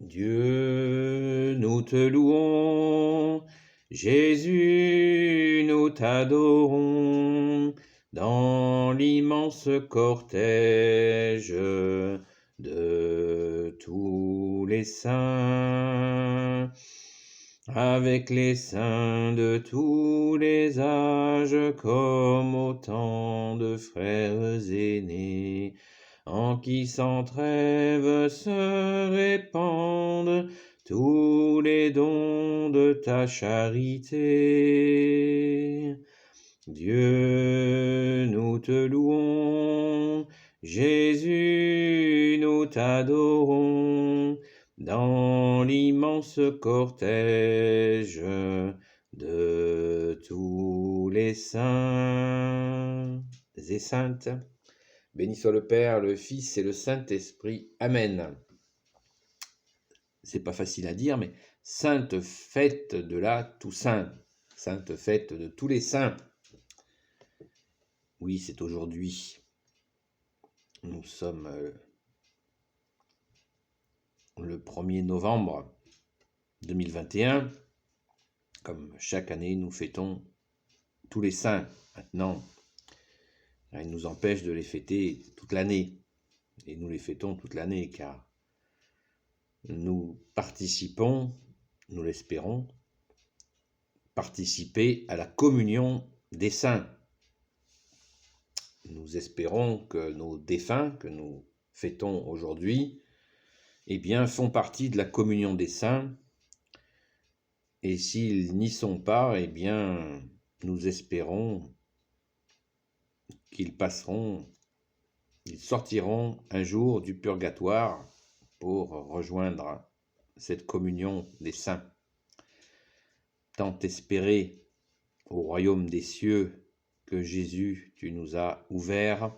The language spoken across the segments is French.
Dieu, nous te louons, Jésus, nous t'adorons, dans l'immense cortège de tous les saints, avec les saints de tous les âges, comme autant de frères aînés, en qui sans trêve se répandent tous les dons de ta charité. Dieu, nous te louons, Jésus, nous t'adorons, dans l'immense cortège de tous les saints et saintes. Béni soit le Père, le Fils et le Saint-Esprit. Amen. C'est pas facile à dire, mais sainte fête de la Toussaint, sainte fête de tous les saints. Oui, c'est aujourd'hui. Nous sommes le 1er novembre 2021. Comme chaque année, nous fêtons tous les saints. Maintenant, il nous empêche de les fêter toute l'année. Et nous les fêtons toute l'année, car nous participons, nous l'espérons, participer à la communion des saints. Nous espérons que nos défunts, que nous fêtons aujourd'hui, eh bien, font partie de la communion des saints. Et s'ils n'y sont pas, eh bien, nous espérons qu'ils sortiront un jour du purgatoire pour rejoindre cette communion des saints. Tant espéré au royaume des cieux que Jésus, tu nous as ouvert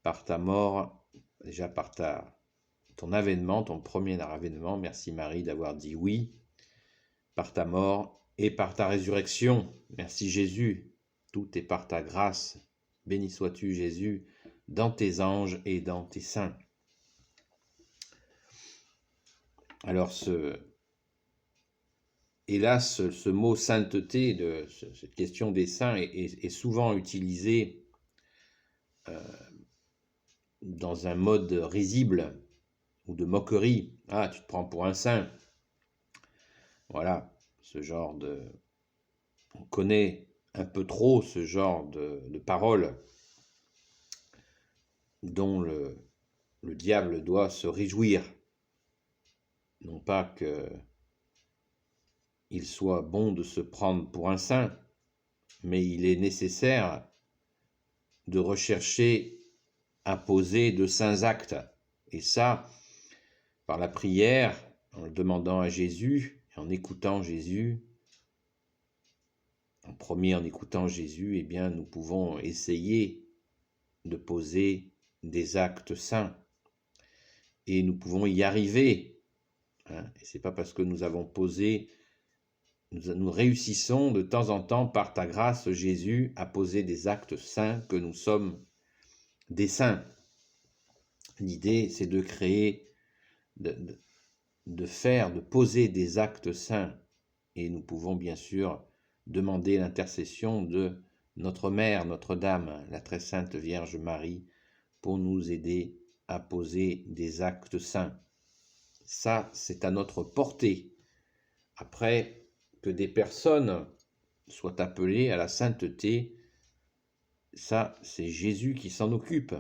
par ta mort, déjà par ton avènement, ton premier avènement. Merci Marie d'avoir dit oui, par ta mort et par ta résurrection. Merci Jésus, tout est par ta grâce. Béni sois-tu Jésus, dans tes anges et dans tes saints. Alors hélas, ce mot sainteté, cette question des saints est souvent utilisé dans un mode risible ou de moquerie. Ah, tu te prends pour un saint. Voilà, on connaît un peu trop ce genre de paroles dont le diable doit se réjouir. Non pas qu'il soit bon de se prendre pour un saint, mais il est nécessaire de rechercher à poser de saints actes. Et ça, par la prière, en le demandant à Jésus, en écoutant Jésus, en premier en écoutant Jésus, eh bien, nous pouvons essayer de poser des actes saints. Et nous pouvons y arriver. Et c'est pas parce que nous avons posé, nous réussissons de temps en temps, par ta grâce, Jésus, à poser des actes saints que nous sommes des saints. L'idée, c'est de créer, de poser des actes saints. Et nous pouvons bien sûr demander l'intercession de notre Mère, Notre-Dame, la très sainte Vierge Marie, pour nous aider à poser des actes saints. Ça, c'est à notre portée. Après, que des personnes soient appelées à la sainteté, ça, c'est Jésus qui s'en occupe.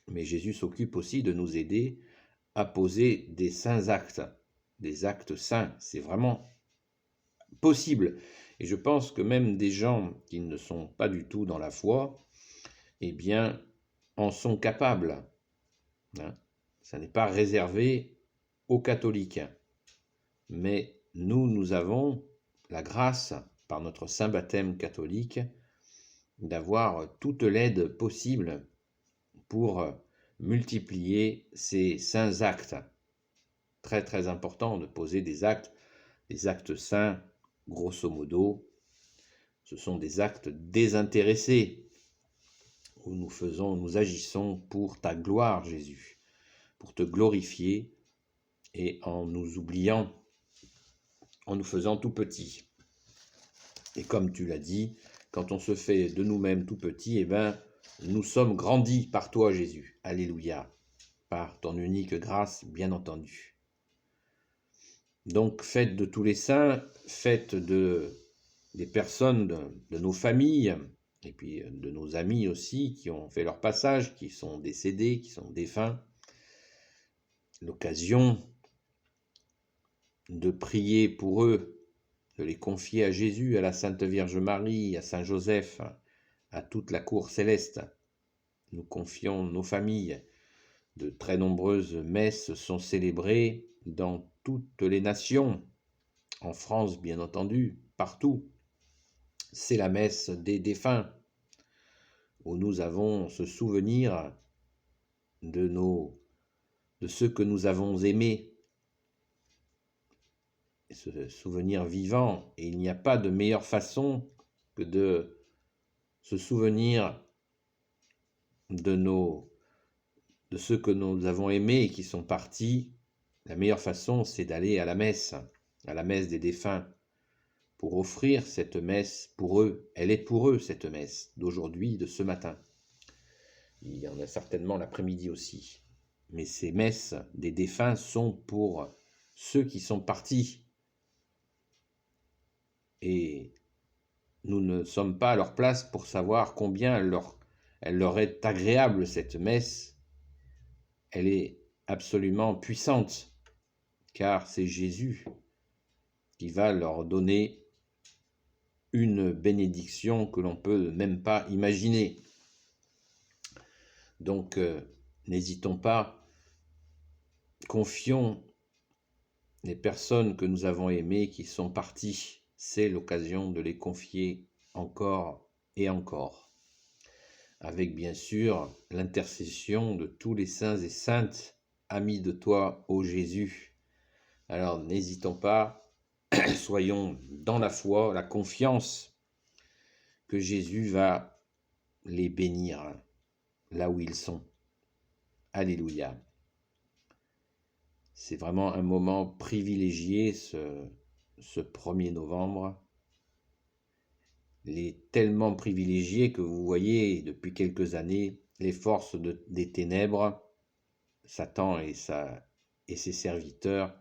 Mais Jésus s'occupe aussi de nous aider à poser des saints actes, des actes saints. C'est vraiment possible. Et je pense que même des gens qui ne sont pas du tout dans la foi, eh bien, en sont capables. Ça n'est pas réservé aux catholiques. Mais nous avons la grâce, par notre saint baptême catholique, d'avoir toute l'aide possible pour multiplier ces saints actes. Très très important de poser des actes saints, grosso modo. Ce sont des actes désintéressés, où nous agissons pour ta gloire, Jésus, pour te glorifier, et en nous oubliant, en nous faisant tout petits. Et comme tu l'as dit, quand on se fait de nous-mêmes tout petits, eh ben, nous sommes grandis par toi, Jésus. Alléluia. Par ton unique grâce, bien entendu. Donc, fête de tous les saints, fête des personnes de nos familles, et puis de nos amis aussi, qui ont fait leur passage, qui sont décédés, qui sont défunts. L'occasion de prier pour eux, de les confier à Jésus, à la Sainte Vierge Marie, à Saint Joseph, à toute la cour céleste. Nous confions nos familles. De très nombreuses messes sont célébrées dans toutes les nations, en France bien entendu, partout. C'est la messe des défunts, où nous avons ce souvenir de ceux que nous avons aimés, ce souvenir vivant. Et il n'y a pas de meilleure façon que de se souvenir de ceux que nous avons aimés et qui sont partis. La meilleure façon, c'est d'aller à la messe des défunts, pour offrir cette messe pour eux. Elle est pour eux, cette messe d'aujourd'hui, de ce matin. Il y en a certainement l'après-midi aussi. Mais ces messes des défunts sont pour ceux qui sont partis. Et nous ne sommes pas à leur place pour savoir combien elle leur est agréable, cette messe. Elle est absolument puissante, car c'est Jésus qui va leur donner une bénédiction que l'on ne peut même pas imaginer. Donc, n'hésitons pas, confions les personnes que nous avons aimées qui sont parties. C'est l'occasion de les confier encore et encore, avec bien sûr l'intercession de tous les saints et saintes, amis de toi, ô Jésus. Alors n'hésitons pas, soyons dans la foi, la confiance que Jésus va les bénir là où ils sont. Alléluia. C'est vraiment un moment privilégié, ce 1er novembre. Il est tellement privilégié que vous voyez, depuis quelques années, les forces des ténèbres, Satan et ses serviteurs,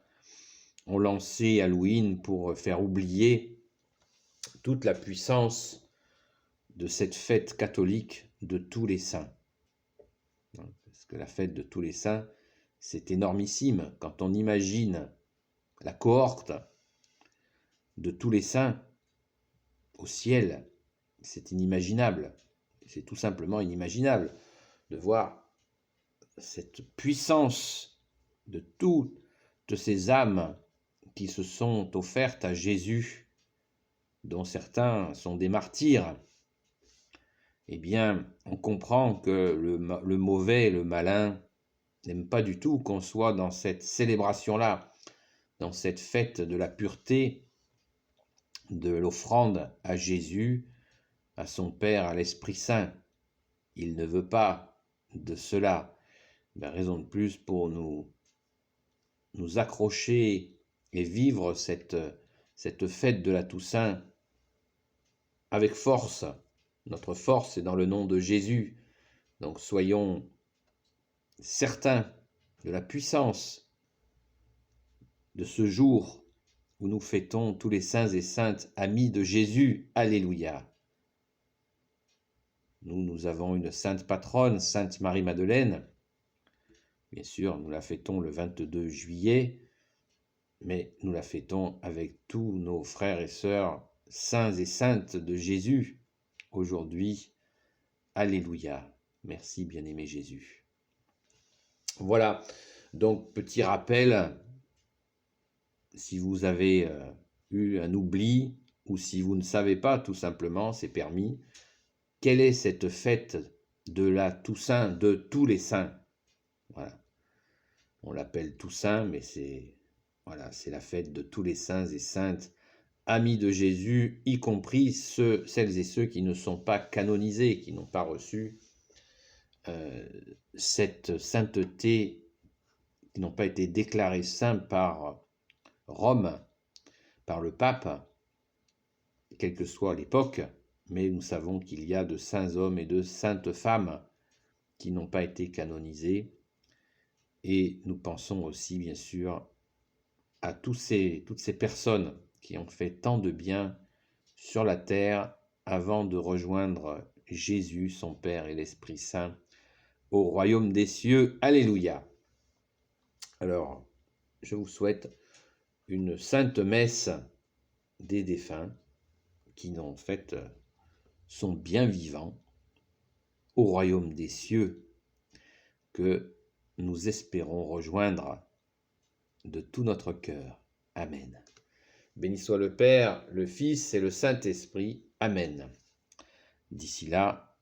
ont lancé Halloween pour faire oublier toute la puissance de cette fête catholique de tous les saints. Parce que la fête de tous les saints, c'est énormissime. Quand on imagine la cohorte de tous les saints au ciel, c'est inimaginable. C'est tout simplement inimaginable de voir cette puissance de toutes ces âmes qui se sont offertes à Jésus, dont certains sont des martyrs. Eh bien, on comprend que le mauvais, le malin, n'aime pas du tout qu'on soit dans cette célébration-là, dans cette fête de la pureté, de l'offrande à Jésus, à son Père, à l'Esprit Saint. Il ne veut pas de cela. Raison de plus pour nous accrocher et vivre cette fête de la Toussaint avec force. Notre force est dans le nom de Jésus. Donc soyons certains de la puissance de ce jour où nous fêtons tous les saints et saintes amis de Jésus. Alléluia. Nous avons une sainte patronne, Sainte Marie-Madeleine. Bien sûr, nous la fêtons le 22 juillet, mais nous la fêtons avec tous nos frères et sœurs saints et saintes de Jésus aujourd'hui. Alléluia. Merci, bien-aimé Jésus. Voilà, donc petit rappel, si vous avez eu un oubli, ou si vous ne savez pas, tout simplement, c'est permis, quelle est cette fête de la Toussaint, de tous les saints? Voilà. On l'appelle Toussaint, mais c'est la fête de tous les saints et saintes, amis de Jésus, y compris celles et ceux qui ne sont pas canonisés, qui n'ont pas reçu cette sainteté qui n'ont pas été déclarés saints par Rome, par le pape, quelle que soit l'époque, mais nous savons qu'il y a de saints hommes et de saintes femmes qui n'ont pas été canonisés. Et nous pensons aussi, bien sûr, à toutes ces personnes qui ont fait tant de bien sur la terre avant de rejoindre Jésus, son Père et l'Esprit Saint, au royaume des cieux. Alléluia. Alors, je vous souhaite une sainte messe des défunts qui, en fait, sont bien vivants au royaume des cieux que nous espérons rejoindre de tout notre cœur. Amen. Béni soit le Père, le Fils et le Saint-Esprit. Amen. D'ici là,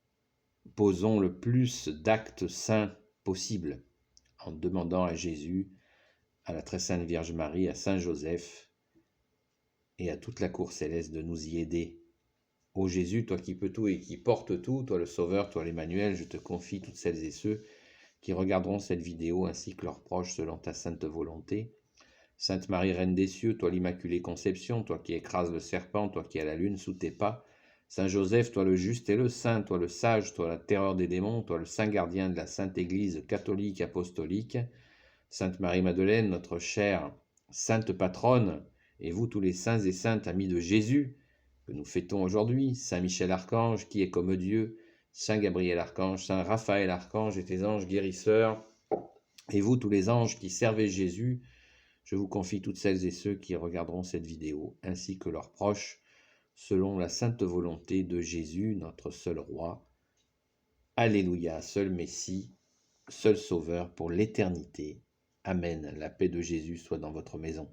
posons le plus d'actes saints possible en demandant à Jésus, à la très sainte Vierge Marie, à Saint Joseph et à toute la cour céleste de nous y aider. Ô Jésus, toi qui peux tout et qui portes tout, toi le Sauveur, toi l'Emmanuel, je te confie toutes celles et ceux qui regarderont cette vidéo ainsi que leurs proches selon ta sainte volonté. Sainte Marie, Reine des cieux, toi l'Immaculée Conception, toi qui écrases le serpent, toi qui as la lune sous tes pas. Saint Joseph, toi le juste et le saint, toi le sage, toi la terreur des démons, toi le saint gardien de la Sainte Église catholique apostolique. Sainte Marie-Madeleine, notre chère sainte patronne, et vous tous les saints et saintes amis de Jésus, que nous fêtons aujourd'hui, Saint Michel Archange, qui est comme Dieu, Saint Gabriel Archange, Saint Raphaël Archange et tes anges guérisseurs, et vous tous les anges qui servez Jésus, je vous confie toutes celles et ceux qui regarderont cette vidéo, ainsi que leurs proches, selon la sainte volonté de Jésus, notre seul roi. Alléluia, seul Messie, seul Sauveur pour l'éternité. Amen. La paix de Jésus soit dans votre maison.